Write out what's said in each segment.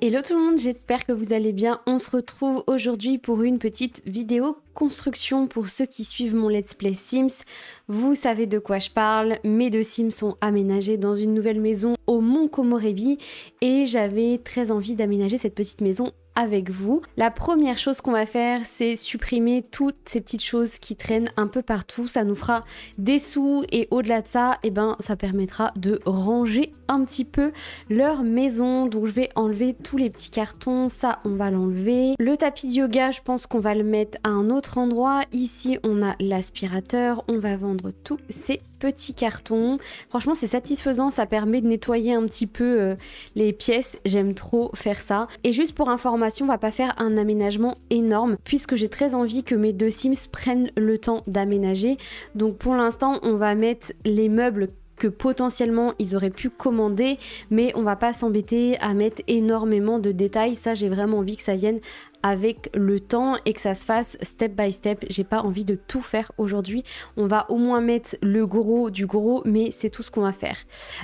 Hello tout le monde, j'espère que vous allez bien. On se retrouve aujourd'hui pour une petite vidéo construction pour ceux qui suivent mon Let's Play Sims. Vous savez de quoi je parle, mes deux Sims sont aménagés dans une nouvelle maison au Mont Komorebi et j'avais très envie d'aménager cette petite maison avec vous. La première chose qu'on va faire, c'est supprimer toutes ces petites choses qui traînent un peu partout. Ça nous fera des sous et au-delà de ça, ça permettra de ranger un petit peu leur maison. Donc je vais enlever tous les petits cartons, ça on va l'enlever. Le tapis de yoga, je pense qu'on va le mettre à un autre endroit. Ici on a l'aspirateur, on va vendre tous ces petits cartons. Franchement c'est satisfaisant, ça permet de nettoyer un petit peu les pièces, j'aime trop faire ça. Et juste pour information, on va pas faire un aménagement énorme puisque j'ai très envie que mes deux Sims prennent le temps d'aménager. Donc pour l'instant on va mettre les meubles que potentiellement ils auraient pu commander, mais on va pas s'embêter à mettre énormément de détails. Ça j'ai vraiment envie que ça vienne avec le temps et que ça se fasse step by step. J'ai pas envie de tout faire aujourd'hui, on va au moins mettre le gros du gros, mais c'est tout ce qu'on va faire.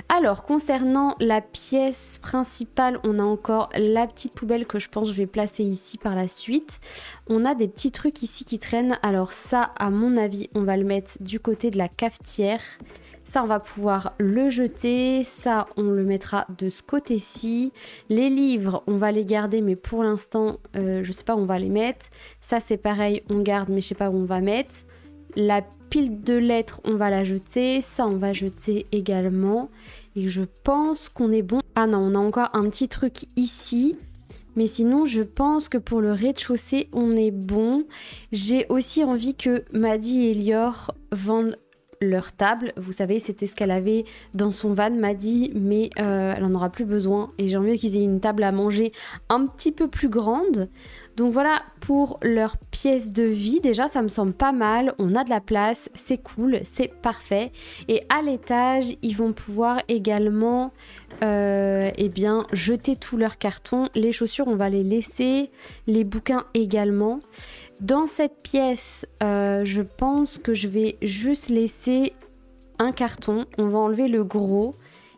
Alors concernant la pièce principale, on a encore la petite poubelle que je pense je vais placer ici par la suite. On a des petits trucs ici qui traînent, alors ça à mon avis on va le mettre du côté de la cafetière. Ça, on va pouvoir le jeter. Ça, on le mettra de ce côté-ci. Les livres, on va les garder, mais pour l'instant, je sais pas où on va les mettre. Ça, c'est pareil, on garde, mais je sais pas où on va mettre. La pile de lettres, on va la jeter. Ça, on va jeter également. Et je pense qu'on est bon. Ah non, on a encore un petit truc ici. Mais sinon, je pense que pour le rez-de-chaussée, on est bon. J'ai aussi envie que Maddy et Lior vendent leur table. Vous savez, c'était ce qu'elle avait dans son van, Maddy, mais elle en aura plus besoin et j'ai envie qu'ils aient une table à manger un petit peu plus grande. Donc voilà pour leur pièce de vie. Déjà ça me semble pas mal, on a de la place, c'est cool, c'est parfait. Et à l'étage ils vont pouvoir également jeter tous leurs cartons. Les chaussures on va les laisser, les bouquins également. Dans cette pièce, je pense que je vais juste laisser un carton. On va enlever le gros.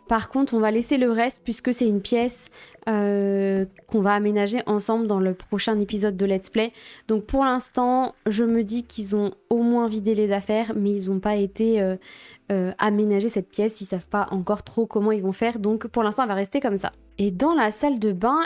Par contre, on va laisser le reste puisque c'est une pièce qu'on va aménager ensemble dans le prochain épisode de Let's Play. Donc pour l'instant, je me dis qu'ils ont au moins vidé les affaires, mais ils n'ont pas été aménager cette pièce. Ils savent pas encore trop comment ils vont faire. Donc pour l'instant, elle va rester comme ça. Et dans la salle de bain,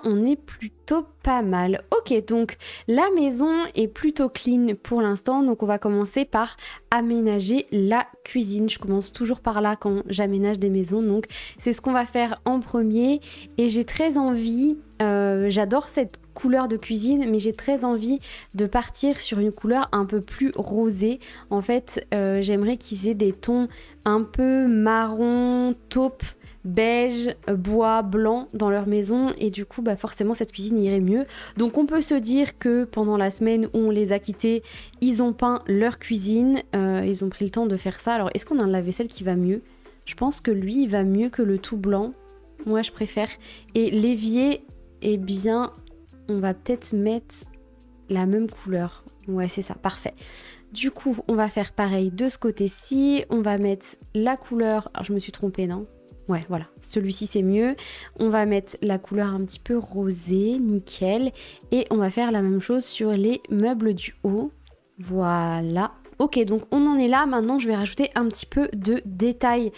on est plutôt pas mal. Ok, donc la maison est plutôt clean pour l'instant. Donc on va commencer par aménager la cuisine. Je commence toujours par là quand j'aménage des maisons. Donc c'est ce qu'on va faire en premier. Et j'ai très envie, j'adore cette couleur de cuisine, mais j'ai très envie de partir sur une couleur un peu plus rosée. En fait, j'aimerais qu'ils aient des tons un peu marron, taupe, beige, bois, blanc dans leur maison et du coup forcément cette cuisine irait mieux. Donc on peut se dire que pendant la semaine où on les a quittés, ils ont peint leur cuisine, ils ont pris le temps de faire ça. Alors est-ce qu'on a un lave-vaisselle qui va mieux? Je pense que lui il va mieux que le tout blanc, moi je préfère. Et l'évier, on va peut-être mettre la même couleur. Ouais c'est ça, parfait. Du coup on va faire pareil de ce côté-ci, on va mettre la couleur, alors je me suis trompée non? Ouais, voilà, celui-ci c'est mieux. On va mettre la couleur un petit peu rosée, nickel. Et on va faire la même chose sur les meubles du haut. Voilà. Ok, donc on en est là. Maintenant, je vais rajouter un petit peu de détails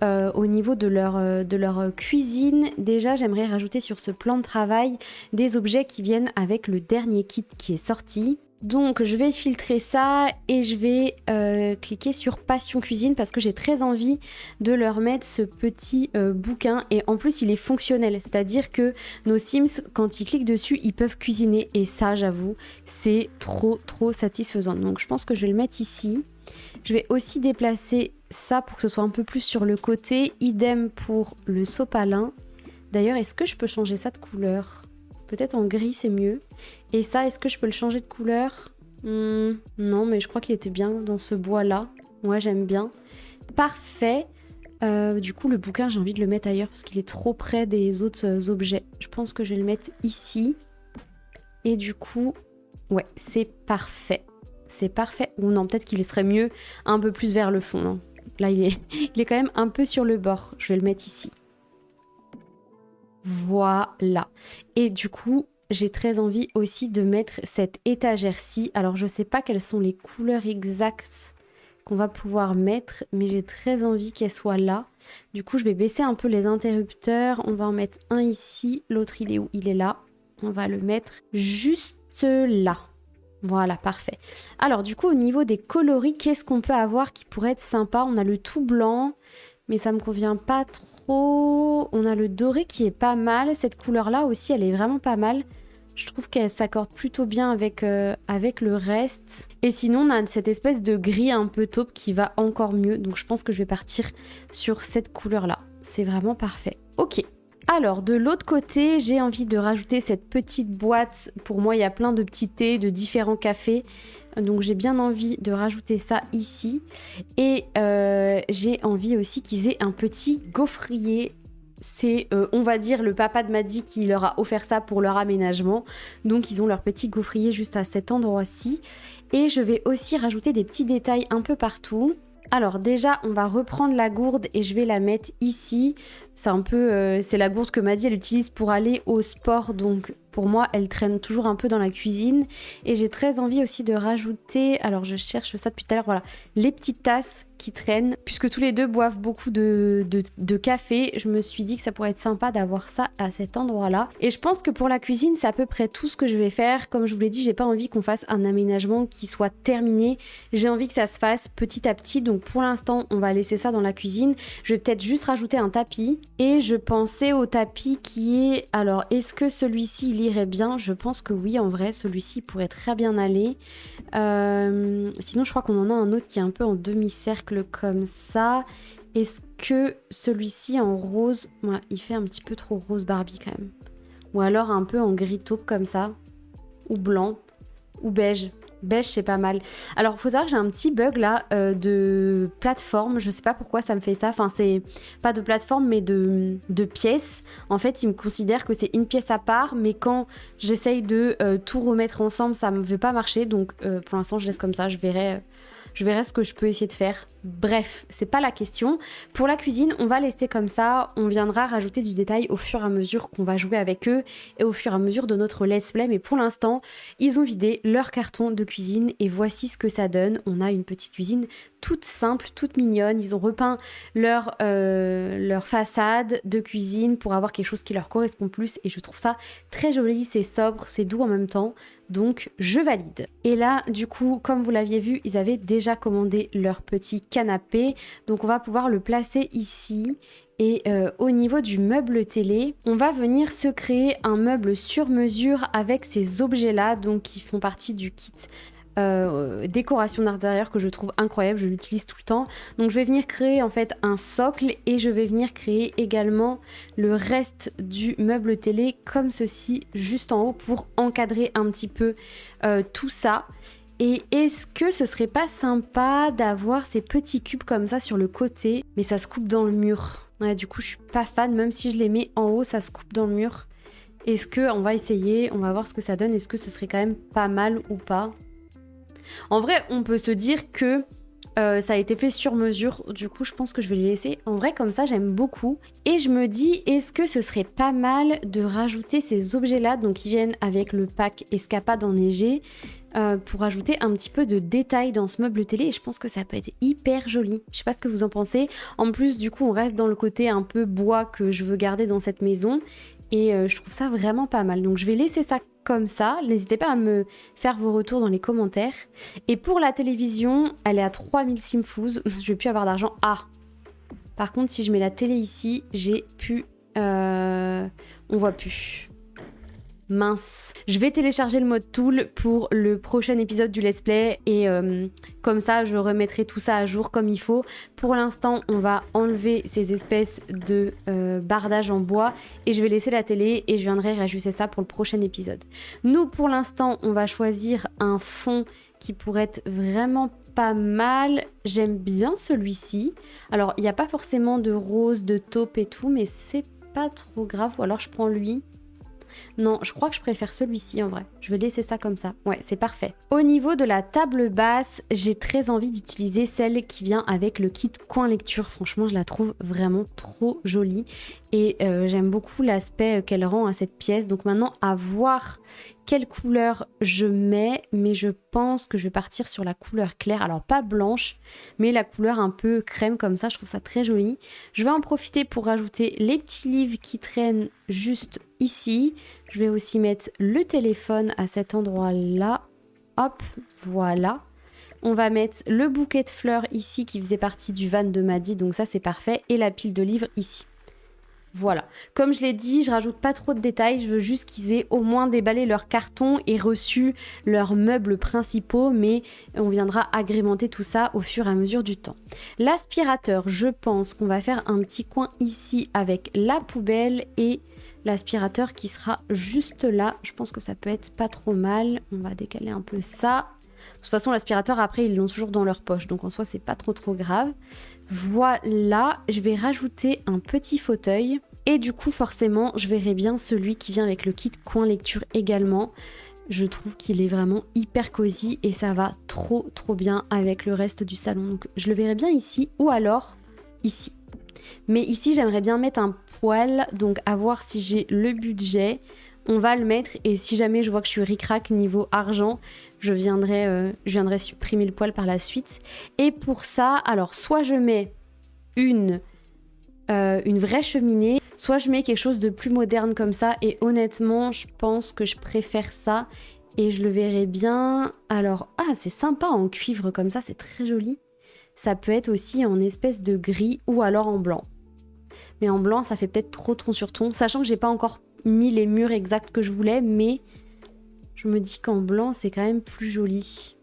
au niveau de leur cuisine. Déjà, j'aimerais rajouter sur ce plan de travail des objets qui viennent avec le dernier kit qui est sorti. Donc je vais filtrer ça et je vais cliquer sur Passion Cuisine parce que j'ai très envie de leur mettre ce petit bouquin et en plus il est fonctionnel, c'est-à-dire que nos Sims quand ils cliquent dessus ils peuvent cuisiner et ça j'avoue c'est trop satisfaisant. Donc je pense que je vais le mettre ici. Je vais aussi déplacer ça pour que ce soit un peu plus sur le côté, idem pour le sopalin. D'ailleurs est-ce que je peux changer ça de couleur ? Peut-être en gris c'est mieux. Et ça, est-ce que je peux le changer de couleur ? Non, mais je crois qu'il était bien dans ce bois-là. Ouais, j'aime bien. Parfait. Du coup, le bouquin, j'ai envie de le mettre ailleurs parce qu'il est trop près des autres objets. Je pense que je vais le mettre ici. Et du coup, ouais, c'est parfait. C'est parfait. Ou non, peut-être qu'il serait mieux un peu plus vers le fond. Non. Là, il est quand même un peu sur le bord. Je vais le mettre ici. Voilà. Et du coup, j'ai très envie aussi de mettre cette étagère-ci. Alors, je sais pas quelles sont les couleurs exactes qu'on va pouvoir mettre, mais j'ai très envie qu'elle soit là. Du coup, je vais baisser un peu les interrupteurs. On va en mettre un ici. L'autre, il est où? Il est là. On va le mettre juste là. Voilà, parfait. Alors, du coup, au niveau des coloris, qu'est-ce qu'on peut avoir qui pourrait être sympa? On a le tout blanc, mais ça me convient pas trop. On a le doré qui est pas mal. Cette couleur-là aussi, elle est vraiment pas mal. Je trouve qu'elle s'accorde plutôt bien avec le reste. Et sinon, on a cette espèce de gris un peu taupe qui va encore mieux. Donc, je pense que je vais partir sur cette couleur-là. C'est vraiment parfait. Ok. Alors, de l'autre côté, j'ai envie de rajouter cette petite boîte. Pour moi, il y a plein de petits thés, de différents cafés. Donc, j'ai bien envie de rajouter ça ici. Et j'ai envie aussi qu'ils aient un petit gaufrier. C'est, on va dire, le papa de Maddy qui leur a offert ça pour leur aménagement. Donc, ils ont leur petit gaufrier juste à cet endroit-ci. Et je vais aussi rajouter des petits détails un peu partout. Alors déjà, on va reprendre la gourde et je vais la mettre ici. C'est un peu, c'est la gourde que Maddy elle utilise pour aller au sport, donc pour moi, elle traîne toujours un peu dans la cuisine. Et j'ai très envie aussi de rajouter, alors je cherche ça depuis tout à l'heure, voilà, les petites tasses qui traînent. Puisque tous les deux boivent beaucoup de café, je me suis dit que ça pourrait être sympa d'avoir ça à cet endroit-là. Et je pense que pour la cuisine, c'est à peu près tout ce que je vais faire. Comme je vous l'ai dit, j'ai pas envie qu'on fasse un aménagement qui soit terminé. J'ai envie que ça se fasse petit à petit. Donc pour l'instant, on va laisser ça dans la cuisine. Je vais peut-être juste rajouter un tapis. Et je pensais au tapis qui est... Alors, est-ce que celui-ci, il irait bien? Je pense que oui, en vrai, celui-ci pourrait très bien aller. Sinon, je crois qu'on en a un autre qui est un peu en demi-cercle comme ça. Est-ce que celui-ci en rose... Ouais, il fait un petit peu trop rose Barbie quand même. Ou alors un peu en gris taupe comme ça. Ou blanc. Ou beige. Beige, c'est pas mal. Alors, il faut savoir que j'ai un petit bug là de plateforme. Je sais pas pourquoi ça me fait ça. Enfin, c'est pas de plateforme, mais de pièces. En fait, il me considère que c'est une pièce à part. Mais quand j'essaye de tout remettre ensemble, ça ne veut pas marcher. Donc, pour l'instant, je laisse comme ça. Je verrai ce que je peux essayer de faire. Bref, c'est pas la question. Pour la cuisine, on va laisser comme ça. On viendra rajouter du détail au fur et à mesure qu'on va jouer avec eux et au fur et à mesure de notre let's play. Mais pour l'instant, ils ont vidé leur carton de cuisine et voici ce que ça donne. On a une petite cuisine toute simple, toute mignonne. Ils ont repeint leur façade de cuisine pour avoir quelque chose qui leur correspond plus et je trouve ça très joli, c'est sobre, c'est doux en même temps. Donc je valide. Et là, du coup, comme vous l'aviez vu, ils avaient déjà commandé leur petit canapé. Donc on va pouvoir le placer ici. Et au niveau du meuble télé, on va venir se créer un meuble sur mesure avec ces objets-là, donc qui font partie du kit décoration d'intérieur que je trouve incroyable, je l'utilise tout le temps. Donc je vais venir créer en fait un socle et je vais venir créer également le reste du meuble télé comme ceci, juste en haut pour encadrer un petit peu tout ça. Et est-ce que ce serait pas sympa d'avoir ces petits cubes comme ça sur le côté, mais ça se coupe dans le mur. Ouais, du coup je suis pas fan, même si je les mets en haut, ça se coupe dans le mur. Est-ce que, on va essayer, on va voir ce que ça donne, est-ce que ce serait quand même pas mal ou pas? En vrai, on peut se dire que ça a été fait sur mesure. Du coup, je pense que je vais les laisser. En vrai, comme ça, j'aime beaucoup. Et je me dis, est-ce que ce serait pas mal de rajouter ces objets-là, donc qui viennent avec le pack Escapade enneigé, pour ajouter un petit peu de détail dans ce meuble télé. Et je pense que ça peut être hyper joli. Je sais pas ce que vous en pensez. En plus, du coup, on reste dans le côté un peu bois que je veux garder dans cette maison. Et je trouve ça vraiment pas mal. Donc, je vais laisser ça comme ça. N'hésitez pas à me faire vos retours dans les commentaires. Et pour la télévision, elle est à 3000 simfous. Je vais plus avoir d'argent. Ah! Par contre, si je mets la télé ici, j'ai plus... on voit plus. Mince. Je vais télécharger le mode tool pour le prochain épisode du let's play et comme ça je remettrai tout ça à jour comme il faut. Pour l'instant on va enlever ces espèces de bardage en bois et je vais laisser la télé et je viendrai réajuster ça pour le prochain épisode. Nous pour l'instant on va choisir un fond qui pourrait être vraiment pas mal. J'aime bien celui-ci. Alors il n'y a pas forcément de rose, de taupe et tout mais c'est pas trop grave ou alors je prends lui. Non, je crois que je préfère celui-ci en vrai. Je vais laisser ça comme ça. Ouais, c'est parfait. Au niveau de la table basse, j'ai très envie d'utiliser celle qui vient avec le kit coin lecture. Franchement, je la trouve vraiment trop jolie. Et j'aime beaucoup l'aspect qu'elle rend à cette pièce. Donc maintenant, à voir quelle couleur je mets. Mais je pense que je vais partir sur la couleur claire. Alors pas blanche, mais la couleur un peu crème comme ça. Je trouve ça très joli. Je vais en profiter pour rajouter les petits livres qui traînent juste ici. Je vais aussi mettre le téléphone à cet endroit-là. Hop, voilà. On va mettre le bouquet de fleurs ici qui faisait partie du van de Maddy. Donc ça, c'est parfait. Et la pile de livres ici. Voilà. Comme je l'ai dit, je rajoute pas trop de détails. Je veux juste qu'ils aient au moins déballé leur carton et reçu leurs meubles principaux. Mais on viendra agrémenter tout ça au fur et à mesure du temps. L'aspirateur, je pense qu'on va faire un petit coin ici avec la poubelle et l'aspirateur qui sera juste là. Je pense que ça peut être pas trop mal. On va décaler un peu ça. De toute façon, l'aspirateur, après, ils l'ont toujours dans leur poche. Donc, en soi, c'est pas trop grave. Voilà. Je vais rajouter un petit fauteuil. Et du coup, forcément, je verrai bien celui qui vient avec le kit coin lecture également. Je trouve qu'il est vraiment hyper cosy et ça va trop bien avec le reste du salon. Donc, je le verrai bien ici ou alors ici. Mais ici, j'aimerais bien mettre un poêle, donc à voir si j'ai le budget. On va le mettre et si jamais je vois que je suis ric-rac niveau argent, je viendrai supprimer le poêle par la suite. Et pour ça, alors soit je mets une vraie cheminée, soit je mets quelque chose de plus moderne comme ça. Et honnêtement, je pense que je préfère ça et je le verrai bien. Alors, c'est sympa en cuivre comme ça, c'est très joli. Ça peut être aussi en espèce de gris ou alors en blanc. Mais en blanc, ça fait peut-être trop ton sur ton. Sachant que j'ai pas encore mis les murs exacts que je voulais, mais je me dis qu'en blanc, c'est quand même plus joli.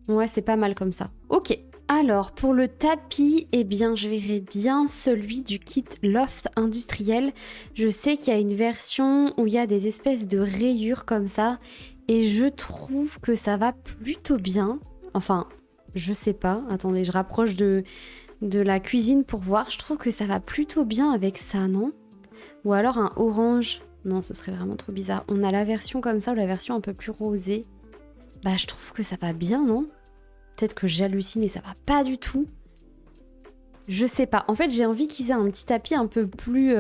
Ouais, c'est pas mal comme ça. Ok. Alors, pour le tapis, eh bien, je verrai bien celui du kit Loft industriel. Je sais qu'il y a une version où il y a des espèces de rayures comme ça. Et je trouve que ça va plutôt bien. Enfin, je sais pas. Attendez, je rapproche de la cuisine pour voir. Je trouve que ça va plutôt bien avec ça, non ? Ou alors un orange. Non, ce serait vraiment trop bizarre. On a la version comme ça ou la version un peu plus rosée. Bah, je trouve que ça va bien, non ? Peut-être que j'hallucine et ça va pas du tout. Je sais pas. En fait, j'ai envie qu'ils aient un petit tapis un peu plus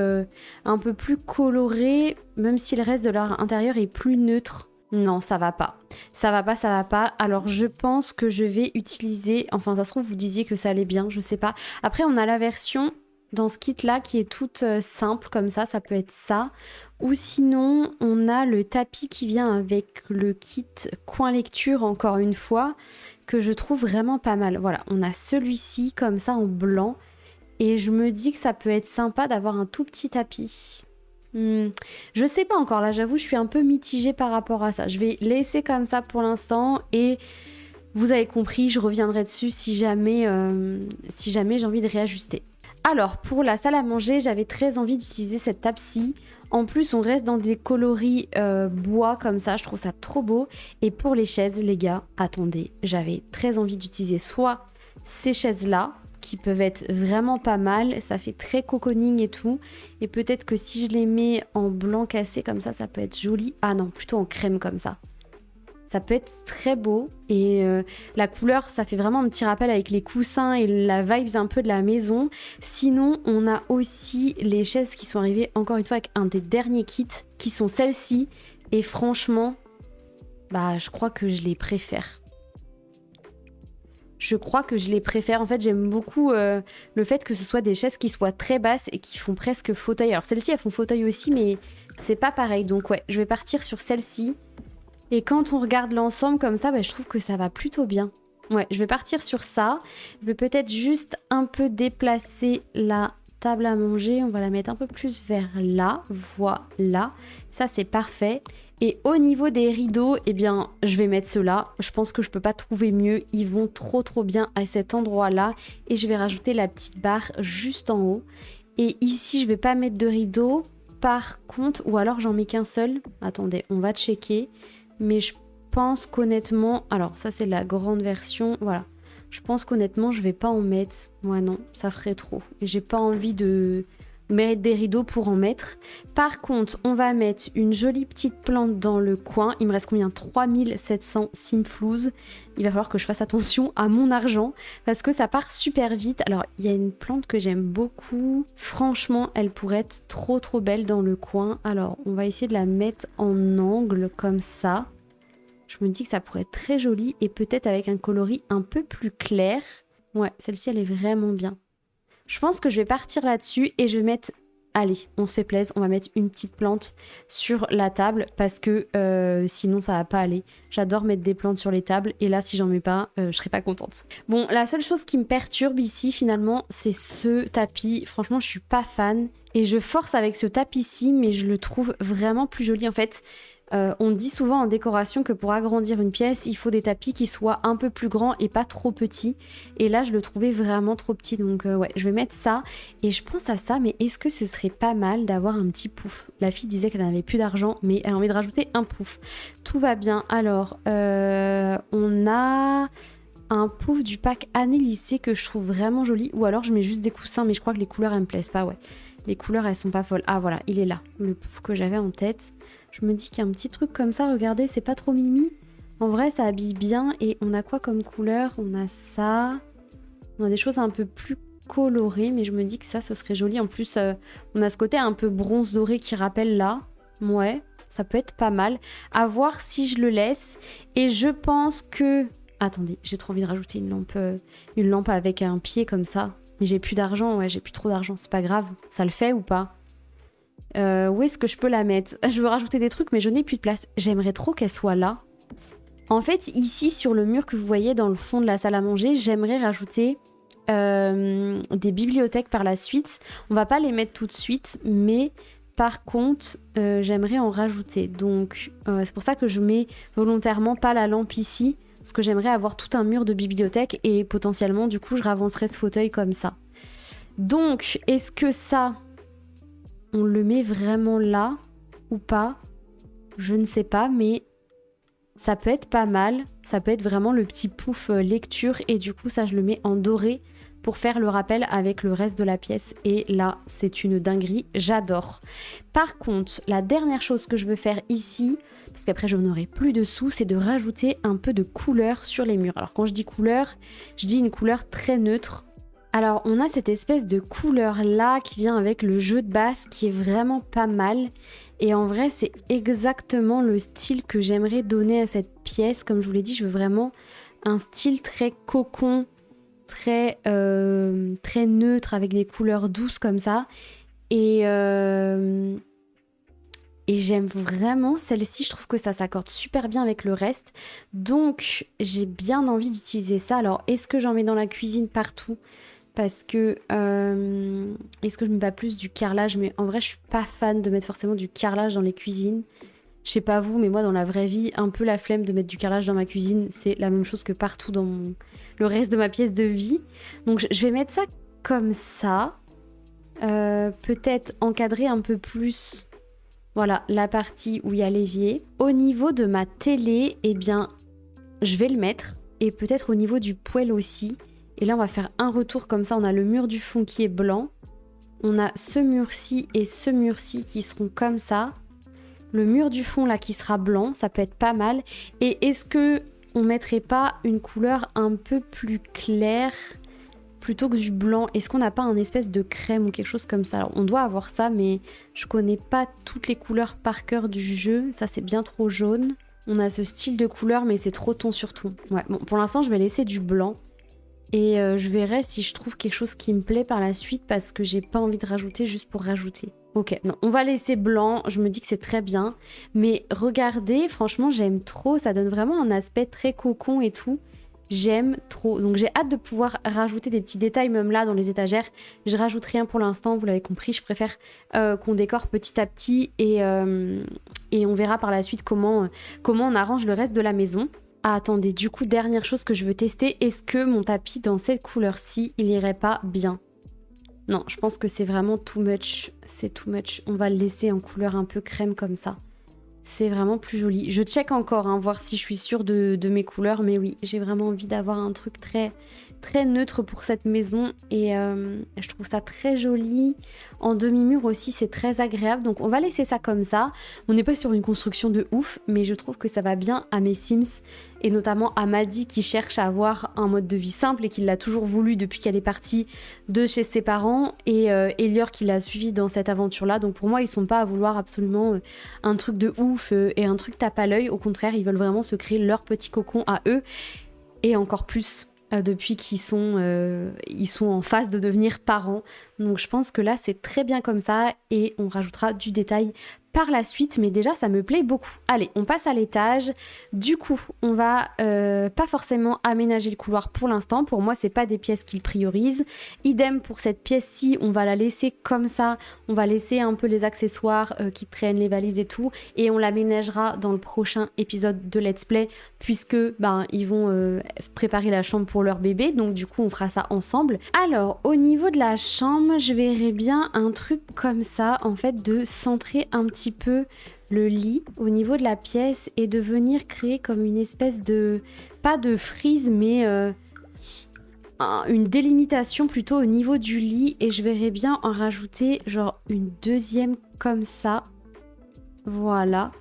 coloré, même si le reste de leur intérieur est plus neutre. Non, ça va pas. Ça va pas. Alors, je pense que je vais utiliser... Enfin, ça se trouve, vous disiez que ça allait bien, je sais pas. Après, on a la version dans ce kit-là qui est toute simple, comme ça peut être ça. Ou sinon, on a le tapis qui vient avec le kit coin lecture, encore une fois, que je trouve vraiment pas mal. Voilà, on a celui-ci, comme ça, en blanc. Et je me dis que ça peut être sympa d'avoir un tout petit tapis. Je sais pas encore, là, j'avoue, je suis un peu mitigée par rapport à ça. Je vais laisser comme ça pour l'instant et... Vous avez compris, je reviendrai dessus si jamais j'ai envie de réajuster. Alors, pour la salle à manger, j'avais très envie d'utiliser cette table-ci. En plus, on reste dans des coloris bois comme ça, je trouve ça trop beau. Et pour les chaises, les gars, attendez, j'avais très envie d'utiliser soit ces chaises-là, qui peuvent être vraiment pas mal, ça fait très cocooning et tout. Et peut-être que si je les mets en blanc cassé comme ça peut être joli. Ah non, plutôt en crème comme ça. Ça peut être très beau et la couleur, ça fait vraiment un petit rappel avec les coussins et la vibes un peu de la maison. Sinon, on a aussi les chaises qui sont arrivées, encore une fois, avec un des derniers kits, qui sont celles-ci. Et franchement, je crois que je les préfère. En fait, j'aime beaucoup le fait que ce soit des chaises qui soient très basses et qui font presque fauteuil. Alors celles-ci, elles font fauteuil aussi, mais c'est pas pareil. Donc ouais, je vais partir sur celle-ci. Et quand on regarde l'ensemble comme ça, je trouve que ça va plutôt bien. Ouais, je vais partir sur ça. Je vais peut-être juste un peu déplacer la table à manger. On va la mettre un peu plus vers là. Voilà. Ça, c'est parfait. Et au niveau des rideaux, eh bien, je vais mettre ceux-là. Je pense que je peux pas trouver mieux. Ils vont trop bien à cet endroit-là. Et je vais rajouter la petite barre juste en haut. Et ici, je vais pas mettre de rideau. Par contre, ou alors j'en mets qu'un seul. Attendez, on va checker. Mais je pense qu'honnêtement... Alors, ça, c'est la grande version. Voilà. Je pense qu'honnêtement, je vais pas en mettre. Ouais, non, ça ferait trop. Et j'ai pas envie de mérite des rideaux pour en mettre. Par contre, on va mettre une jolie petite plante dans le coin. Il me reste combien? 3700 Simflouz. Il va falloir que je fasse attention à mon argent parce que ça part super vite. Alors, il y a une plante que j'aime beaucoup. Franchement, elle pourrait être trop trop belle dans le coin. Alors, on va essayer de la mettre en angle comme ça. Je me dis que ça pourrait être très joli et peut-être avec un coloris un peu plus clair. Ouais, celle-ci, elle est vraiment bien. Je pense que je vais partir là-dessus et je vais mettre... Allez, on se fait plaisir, on va mettre une petite plante sur la table parce que sinon ça va pas aller. J'adore mettre des plantes sur les tables et là si j'en mets pas, je serais pas contente. Bon, la seule chose qui me perturbe ici finalement, c'est ce tapis. Franchement, je suis pas fan et je force avec ce tapis-ci, mais je le trouve vraiment plus joli en fait. On dit souvent en décoration que pour agrandir une pièce, il faut des tapis qui soient un peu plus grands et pas trop petits. Et là, je le trouvais vraiment trop petit. Donc ouais, je vais mettre ça. Et je pense à ça, mais est-ce que ce serait pas mal d'avoir un petit pouf? La fille disait qu'elle n'avait plus d'argent, mais elle a envie de rajouter un pouf. Tout va bien. Alors, on a un pouf du pack année lycée que je trouve vraiment joli. Ou alors, je mets juste des coussins, mais je crois que les couleurs, elles me plaisent pas, ouais. Les couleurs, elles sont pas folles. Ah voilà, il est là, le pouf que j'avais en tête. Je me dis qu'il y a un petit truc comme ça, regardez, c'est pas trop mimi. En vrai, ça habille bien. Et on a quoi comme couleur? On a ça. On a des choses un peu plus colorées, mais je me dis que ça, ce serait joli. En plus, on a ce côté un peu bronze doré qui rappelle là. Ouais, ça peut être pas mal. À voir si je le laisse. Et je pense que... Attendez, j'ai trop envie de rajouter une lampe avec un pied comme ça. Mais j'ai plus d'argent, ouais, j'ai plus trop d'argent, c'est pas grave. Ça le fait ou pas? Où est-ce que je peux la mettre? Je veux rajouter des trucs, mais je n'ai plus de place. J'aimerais trop qu'elle soit là. En fait, ici, sur le mur que vous voyez dans le fond de la salle à manger, j'aimerais rajouter des bibliothèques par la suite. On va pas les mettre tout de suite, mais par contre, j'aimerais en rajouter. Donc, c'est pour ça que je mets volontairement pas la lampe ici. Parce que j'aimerais avoir tout un mur de bibliothèque et potentiellement, du coup, je ravancerais ce fauteuil comme ça. Donc, est-ce que ça, on le met vraiment là ou pas? Je ne sais pas, mais ça peut être pas mal. Ça peut être vraiment le petit pouf lecture et du coup, ça, je le mets en doré pour faire le rappel avec le reste de la pièce. Et là, c'est une dinguerie, j'adore. Par contre, la dernière chose que je veux faire ici... parce qu'après je n'aurai plus de sous, c'est de rajouter un peu de couleur sur les murs. Alors quand je dis couleur, je dis une couleur très neutre. Alors on a cette espèce de couleur là qui vient avec le jeu de base qui est vraiment pas mal. Et en vrai c'est exactement le style que j'aimerais donner à cette pièce. Comme je vous l'ai dit, je veux vraiment un style très cocon, très neutre avec des couleurs douces comme ça. Et j'aime vraiment celle-ci, je trouve que ça s'accorde super bien avec le reste. Donc, j'ai bien envie d'utiliser ça. Alors, est-ce que j'en mets dans la cuisine partout? Parce que... est-ce que je mets pas plus du carrelage? Mais en vrai, je suis pas fan de mettre forcément du carrelage dans les cuisines. Je sais pas vous, mais moi, dans la vraie vie, un peu la flemme de mettre du carrelage dans ma cuisine. C'est la même chose que partout dans le reste de ma pièce de vie. Donc, je vais mettre ça comme ça. Peut-être encadrer un peu plus... Voilà, la partie où il y a l'évier. Au niveau de ma télé, eh bien, je vais le mettre. Et peut-être au niveau du poêle aussi. Et là, on va faire un retour comme ça. On a le mur du fond qui est blanc. On a ce mur-ci et ce mur-ci qui seront comme ça. Le mur du fond, là, qui sera blanc. Ça peut être pas mal. Et est-ce que on mettrait pas une couleur un peu plus claire plutôt que du blanc? Est-ce qu'on n'a pas un espèce de crème ou quelque chose comme ça? Alors, on doit avoir ça, mais je connais pas toutes les couleurs par cœur du jeu. Ça, c'est bien trop jaune. On a ce style de couleur, mais c'est trop ton sur ton. Ouais, bon, pour l'instant, je vais laisser du blanc. Et je verrai si je trouve quelque chose qui me plaît par la suite parce que j'ai pas envie de rajouter juste pour rajouter. Ok, non, on va laisser blanc. Je me dis que c'est très bien. Mais regardez, franchement, j'aime trop. Ça donne vraiment un aspect très cocon et tout. J'aime trop. Donc j'ai hâte de pouvoir rajouter des petits détails même là dans les étagères. Je rajoute rien pour l'instant, vous l'avez compris. Je préfère qu'on décore petit à petit et on verra par la suite comment on arrange le reste de la maison. Ah, attendez, du coup, dernière chose que je veux tester. Est-ce que mon tapis dans cette couleur-ci, il irait pas bien? Non, je pense que c'est vraiment too much. C'est too much. On va le laisser en couleur un peu crème comme ça. C'est vraiment plus joli. Je check encore, voir si je suis sûre de mes couleurs. Mais oui, j'ai vraiment envie d'avoir un truc très, très neutre pour cette maison et je trouve ça très joli. En demi-mur aussi, c'est très agréable. Donc on va laisser ça comme ça. On n'est pas sur une construction de ouf, mais je trouve que ça va bien à mes Sims et notamment à Maddie qui cherche à avoir un mode de vie simple et qui l'a toujours voulu depuis qu'elle est partie de chez ses parents, et Elior qui l'a suivi dans cette aventure-là. Donc pour moi, ils sont pas à vouloir absolument un truc de ouf et un truc tape à l'œil. Au contraire, ils veulent vraiment se créer leur petit cocon à eux. Et encore plus depuis qu'ils sont en phase de devenir parents. Donc je pense que là, c'est très bien comme ça et on rajoutera du détail par la suite, mais déjà ça me plaît beaucoup. Allez, on passe à l'étage. Du coup, on va pas forcément aménager le couloir pour l'instant. Pour moi, c'est pas des pièces qu'ils priorisent. Idem pour cette pièce-ci, on va la laisser comme ça. On va laisser un peu les accessoires qui traînent, les valises et tout, et on l'aménagera dans le prochain épisode de Let's Play, puisque ils vont préparer la chambre pour leur bébé. Donc du coup, on fera ça ensemble. Alors, au niveau de la chambre, je verrais bien un truc comme ça, en fait, de centrer un petit peu le lit au niveau de la pièce et de venir créer comme une espèce de, pas de frise, mais une délimitation plutôt au niveau du lit, et je verrais bien en rajouter genre une deuxième comme ça. Voilà,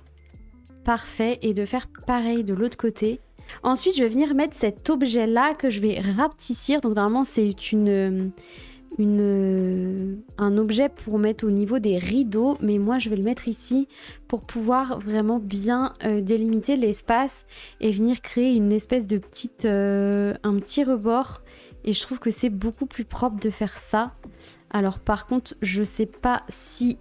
parfait, et de faire pareil de l'autre côté. Ensuite, je vais venir mettre cet objet là que je vais rapetissir. Donc normalement c'est un objet pour mettre au niveau des rideaux, mais moi je vais le mettre ici pour pouvoir vraiment bien délimiter l'espace et venir créer une espèce de un petit rebord, et je trouve que c'est beaucoup plus propre de faire ça. Alors par contre, je sais pas si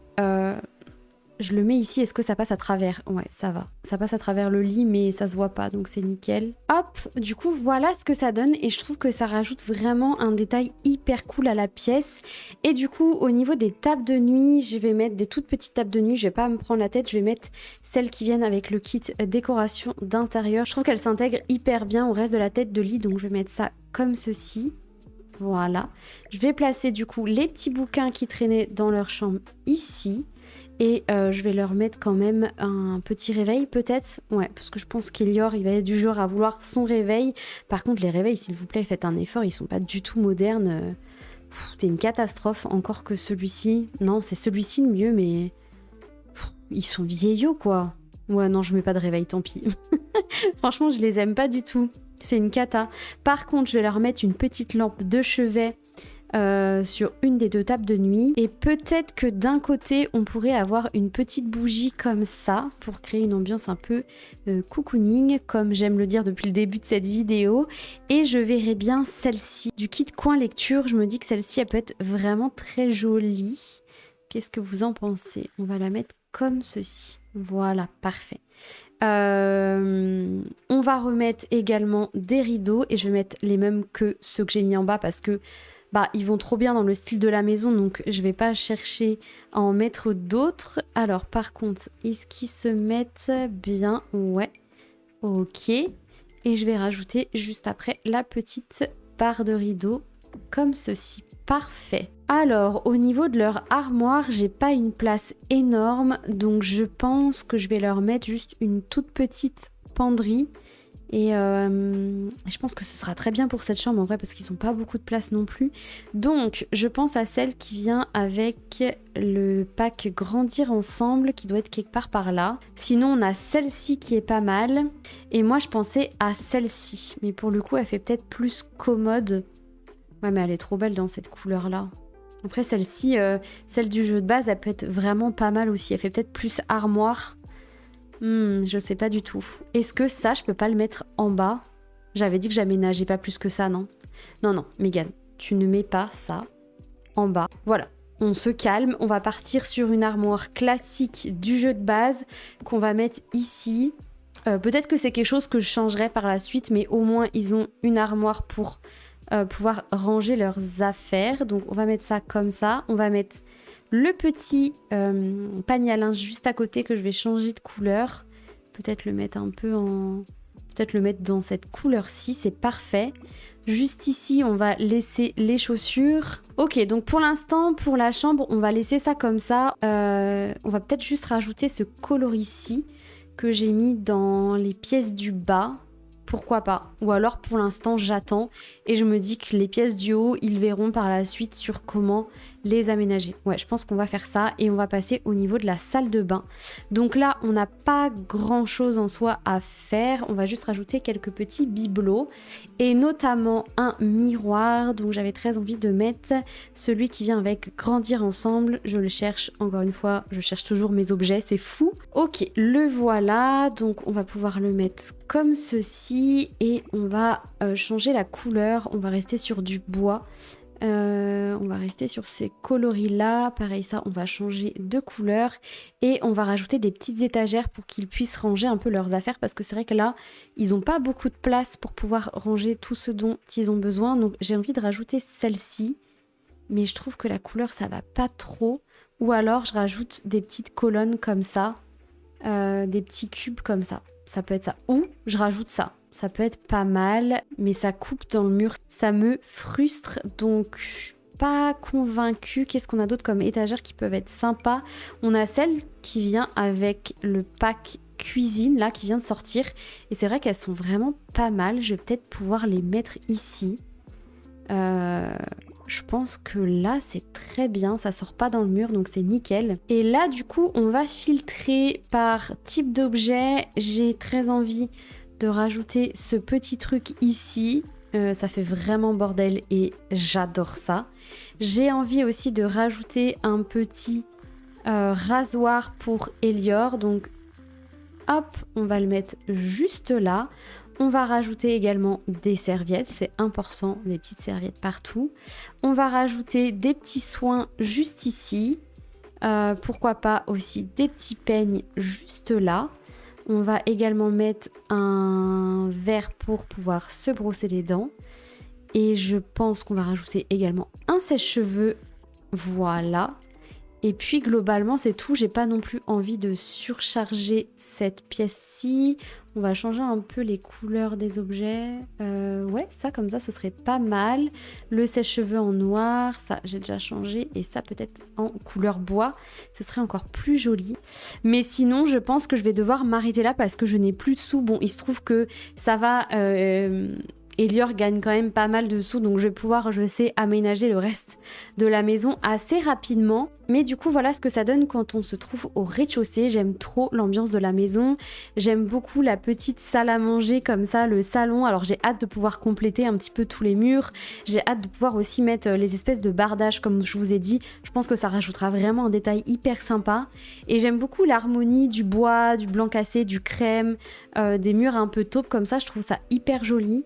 je le mets ici, est-ce que ça passe à travers? Ouais, ça va. Ça passe à travers le lit, mais ça se voit pas, donc c'est nickel. Hop, du coup, voilà ce que ça donne, et je trouve que ça rajoute vraiment un détail hyper cool à la pièce. Et du coup, au niveau des tables de nuit, je vais mettre des toutes petites tables de nuit. Je vais pas me prendre la tête, je vais mettre celles qui viennent avec le kit décoration d'intérieur. Je trouve qu'elles s'intègrent hyper bien au reste de la tête de lit, donc je vais mettre ça comme ceci. Voilà. Je vais placer du coup les petits bouquins qui traînaient dans leur chambre ici. Et je vais leur mettre quand même un petit réveil peut-être. Ouais, parce que je pense qu'Elior, il va être du genre à vouloir son réveil. Par contre, les réveils, s'il vous plaît, faites un effort. Ils sont pas du tout modernes. C'est une catastrophe. Encore que celui-ci. Non, c'est celui-ci le mieux, mais... ils sont vieillots, quoi. Ouais, non, je mets pas de réveil, tant pis. Franchement, je les aime pas du tout. C'est une cata. Par contre, je vais leur mettre une petite lampe de chevet sur une des deux tables de nuit, et peut-être que d'un côté on pourrait avoir une petite bougie comme ça pour créer une ambiance un peu cocooning, comme j'aime le dire depuis le début de cette vidéo. Et je verrai bien celle-ci du kit coin lecture. Je me dis que celle-ci elle peut être vraiment très jolie. Qu'est-ce que vous en pensez? On va la mettre comme ceci. Voilà, parfait. On va remettre également des rideaux, et je vais mettre les mêmes que ceux que j'ai mis en bas parce que ils vont trop bien dans le style de la maison, donc je vais pas chercher à en mettre d'autres. Alors par contre, est-ce qu'ils se mettent bien? Ouais, ok. Et je vais rajouter juste après la petite barre de rideau comme ceci. Parfait. Alors au niveau de leur armoire, j'ai pas une place énorme, donc je pense que je vais leur mettre juste une toute petite penderie. Et je pense que ce sera très bien pour cette chambre en vrai, parce qu'ils n'ont pas beaucoup de place non plus. Donc je pense à celle qui vient avec le pack Grandir Ensemble, qui doit être quelque part par là. Sinon on a celle-ci qui est pas mal. Et moi je pensais à celle-ci, mais pour le coup elle fait peut-être plus commode. Ouais, mais elle est trop belle dans cette couleur là. Après celle-ci, celle du jeu de base, elle peut être vraiment pas mal aussi. Elle fait peut-être plus armoire. Je sais pas du tout. Est-ce que ça, je peux pas le mettre en bas? J'avais dit que j'aménageais pas plus que ça, non? Non, Megan, tu ne mets pas ça en bas. Voilà, on se calme. On va partir sur une armoire classique du jeu de base qu'on va mettre ici. Peut-être que c'est quelque chose que je changerai par la suite, mais au moins, ils ont une armoire pour pouvoir ranger leurs affaires. Donc, on va mettre ça comme ça. On va mettre le petit panier à linge juste à côté que je vais changer de couleur. Peut-être le mettre un peu en... Peut-être le mettre dans cette couleur-ci, c'est parfait. Juste ici, on va laisser les chaussures. Ok, donc pour l'instant, pour la chambre, on va laisser ça comme ça. On va peut-être juste rajouter ce coloris-ci que j'ai mis dans les pièces du bas. pourquoi pas. Ou alors pour l'instant j'attends et je me dis que les pièces du haut, ils verront par la suite sur comment les aménager. Ouais, je pense qu'on va faire ça et on va passer au niveau de la salle de bain. Donc là, on n'a pas grand chose en soi à faire. On va juste rajouter quelques petits bibelots et notamment un miroir. Donc j'avais très envie de mettre celui qui vient avec Grandir ensemble. Je le cherche, encore une fois, je cherche toujours mes objets, c'est fou. Ok, le voilà. Donc on va pouvoir le mettre comme ceci et on va changer la couleur. On va rester sur du bois. On va rester sur ces coloris là, pareil ça on va changer de couleur et on va rajouter des petites étagères pour qu'ils puissent ranger un peu leurs affaires parce que c'est vrai que là ils n'ont pas beaucoup de place pour pouvoir ranger tout ce dont ils ont besoin, donc j'ai envie de rajouter celle-ci mais je trouve que la couleur ça va pas trop, ou alors je rajoute des petites colonnes comme ça, des petits cubes comme ça peut être ça, ou je rajoute ça. Ça peut être pas mal, mais ça coupe dans le mur. Ça me frustre, donc je suis pas convaincue. Qu'est-ce qu'on a d'autre comme étagères qui peuvent être sympas? On a celle qui vient avec le pack cuisine, là, qui vient de sortir. Et c'est vrai qu'elles sont vraiment pas mal. Je vais peut-être pouvoir les mettre ici. Je pense que là, c'est très bien. Ça sort pas dans le mur, donc c'est nickel. Et là, du coup, on va filtrer par type d'objet. J'ai très envie de rajouter ce petit truc ici, ça fait vraiment bordel et j'adore ça. J'ai envie aussi de rajouter un petit rasoir pour Elior, donc hop, on va le mettre juste là. On va rajouter également des serviettes, c'est important, des petites serviettes partout. On va rajouter des petits soins juste ici, pourquoi pas aussi des petits peignes juste là. On va également mettre un verre pour pouvoir se brosser les dents. Et je pense qu'on va rajouter également un sèche-cheveux. Voilà. Et puis globalement c'est tout, j'ai pas non plus envie de surcharger cette pièce-ci. On va changer un peu les couleurs des objets. Ouais, ça comme ça ce serait pas mal. Le sèche-cheveux en noir, ça j'ai déjà changé. Et ça peut-être en couleur bois, ce serait encore plus joli. Mais sinon je pense que je vais devoir m'arrêter là parce que je n'ai plus de sous. Bon, il se trouve que ça va... Elior gagne quand même pas mal de sous, donc je vais pouvoir, je sais, aménager le reste de la maison assez rapidement. Mais du coup, voilà ce que ça donne quand on se trouve au rez-de-chaussée. J'aime trop l'ambiance de la maison. J'aime beaucoup la petite salle à manger comme ça, le salon. Alors j'ai hâte de pouvoir compléter un petit peu tous les murs. J'ai hâte de pouvoir aussi mettre les espèces de bardages comme je vous ai dit. Je pense que ça rajoutera vraiment un détail hyper sympa. Et j'aime beaucoup l'harmonie du bois, du blanc cassé, du crème, des murs un peu taupes comme ça. Je trouve ça hyper joli.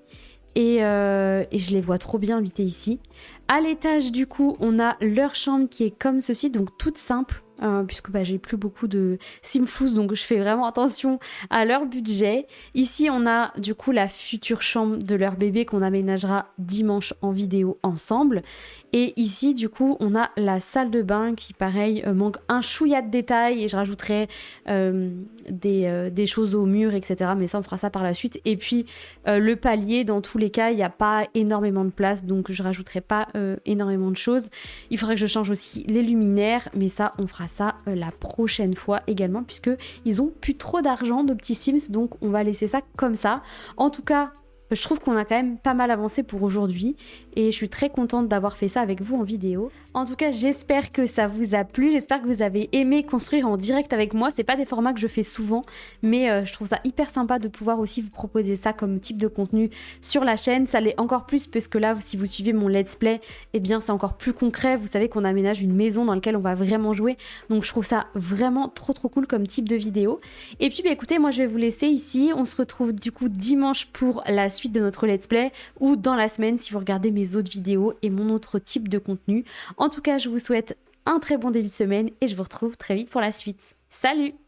Et je les vois trop bien habiter ici. À l'étage, du coup, on a leur chambre qui est comme ceci, donc toute simple, puisque j'ai plus beaucoup de simfous, donc je fais vraiment attention à leur budget. Ici, on a du coup la future chambre de leur bébé qu'on aménagera dimanche en vidéo ensemble. Et ici, du coup, on a la salle de bain qui, pareil, manque un chouïa de détails. Et je rajouterai des choses au mur, etc. Mais ça, on fera ça par la suite. Et puis, le palier, dans tous les cas, il n'y a pas énormément de place. Donc, je rajouterai pas énormément de choses. Il faudrait que je change aussi les luminaires. Mais ça, on fera ça la prochaine fois également. Puisqu'ils ont plus trop d'argent, de petits Sims. Donc, on va laisser ça comme ça. En tout cas... Je trouve qu'on a quand même pas mal avancé pour aujourd'hui et je suis très contente d'avoir fait ça avec vous en vidéo. En tout cas, j'espère que ça vous a plu, j'espère que vous avez aimé construire en direct avec moi. C'est pas des formats que je fais souvent, mais je trouve ça hyper sympa de pouvoir aussi vous proposer ça comme type de contenu sur la chaîne. Ça l'est encore plus parce que là, si vous suivez mon let's play, eh bien c'est encore plus concret. Vous savez qu'on aménage une maison dans laquelle on va vraiment jouer. Donc je trouve ça vraiment trop cool comme type de vidéo. Et puis écoutez, moi je vais vous laisser ici. On se retrouve du coup dimanche pour la suite de notre let's play ou dans la semaine si vous regardez mes autres vidéos et mon autre type de contenu. En tout cas, je vous souhaite un très bon début de semaine et je vous retrouve très vite pour la suite. Salut!